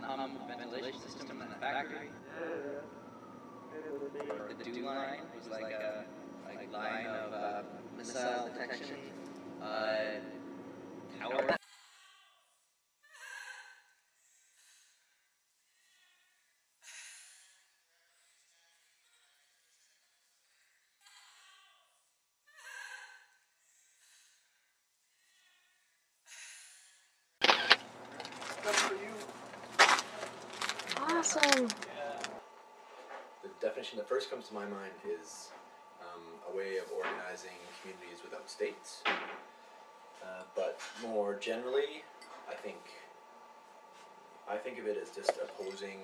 non-hum ventilation system in a factory. The dew line was like a line of missile detection tower. Awesome. The definition that first comes to my mind is a way of organizing communities without states. But more generally, I think of it as just opposing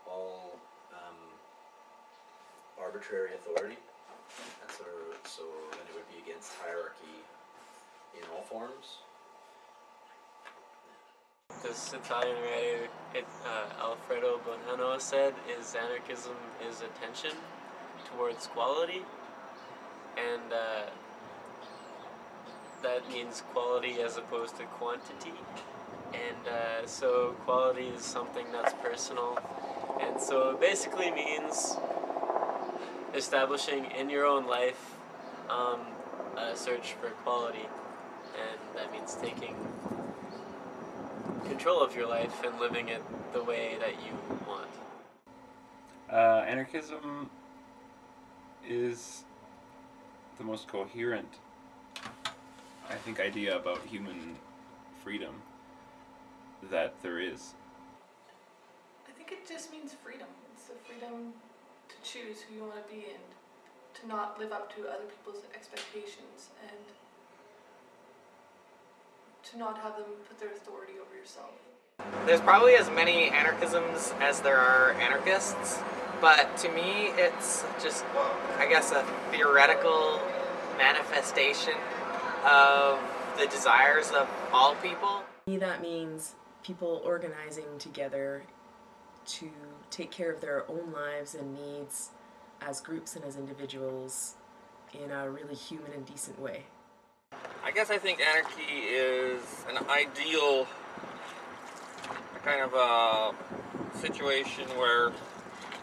all arbitrary authority, and so then it would be against hierarchy in all forms. This Italian writer, Alfredo Bonanno, said is anarchism is a tension towards quality, and that means quality as opposed to quantity, and so quality is something that's personal, and so it basically means establishing in your own life a search for quality, and that means taking control of your life and living it the way that you want. Anarchism is the most coherent, I think, idea about human freedom that there is. I think it just means freedom. It's the freedom to choose who you want to be and to not live up to other people's expectations and to not have them put their authority over yourself. There's probably as many anarchisms as there are anarchists, but to me it's just, I guess, a theoretical manifestation of the desires of all people. To me, that means people organizing together to take care of their own lives and needs as groups and as individuals in a really human and decent way. I guess I think anarchy is an ideal kind of a situation where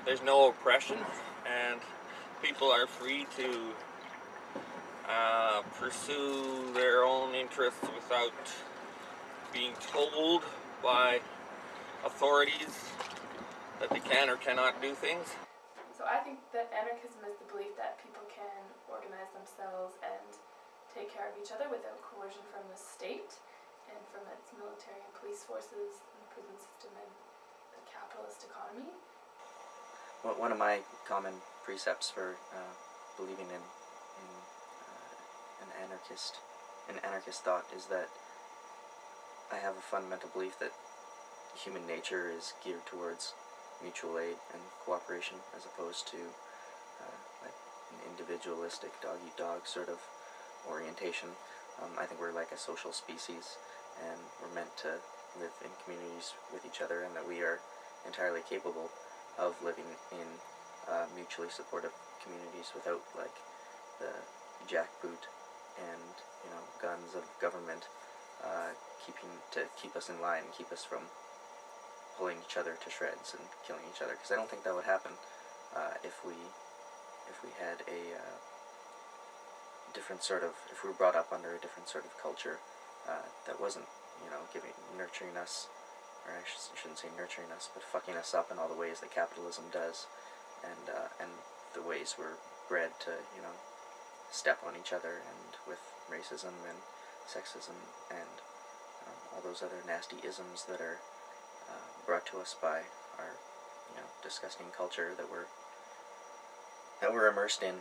there's no oppression and people are free to pursue their own interests without being told by authorities that they can or cannot do things. So I think that anarchism is the belief that people can organize themselves and take care of each other without coercion from the state and from its military and police forces and the prison system and the capitalist economy. Well, one of my common precepts for believing in an anarchist thought is that I have a fundamental belief that human nature is geared towards mutual aid and cooperation as opposed to like an individualistic dog-eat-dog sort of orientation. I think we're like a social species and we're meant to live in communities with each other, and that we are entirely capable of living in mutually supportive communities without like the jackboot and guns of government keep us in line and keep us from pulling each other to shreds and killing each other, because I don't think that would happen if we had a different sort of, if we were brought up under a different sort of culture that wasn't nurturing us, or I shouldn't say nurturing us, but fucking us up in all the ways that capitalism does, and the ways we're bred to step on each other, and with racism and sexism and all those other nasty isms that are brought to us by our disgusting culture that we're immersed in.